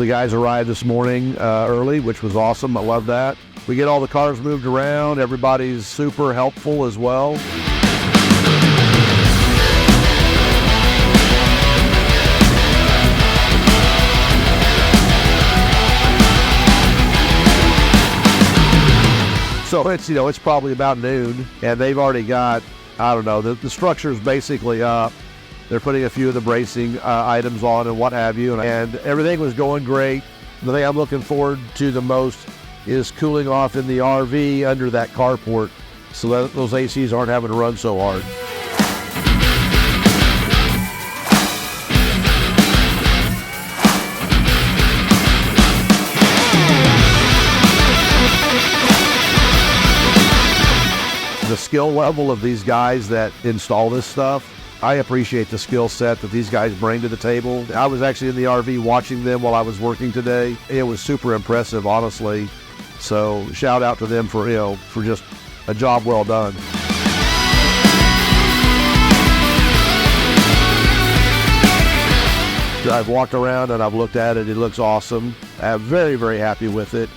the guys arrived this morning early, which was awesome. I love that. We get all the cars moved around. Everybody's super helpful as well. So it's probably about noon, and they've already got, I don't know, the structure's basically up. They're putting a few of the bracing items on and what have you, and everything was going great. The thing I'm looking forward to the most is cooling off in the RV under that carport so that those ACs aren't having to run so hard. The skill level of these guys that install this stuff, I appreciate the skill set that these guys bring to the table. I was actually in the RV watching them while I was working today. It was super impressive, honestly. So shout out to them for just a job well done. I've walked around and I've looked at it. It looks awesome. I'm very, very happy with it.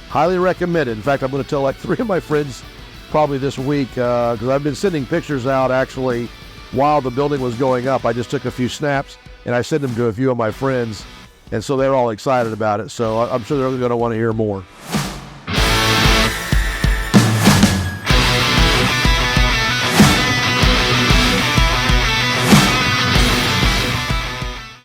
Highly recommend it. In fact, I'm going to tell like 3 of my friends probably this week, because I've been sending pictures out actually while the building was going up. I just took a few snaps and I sent them to a few of my friends, and so they're all excited about it. So I'm sure they're going to want to hear more.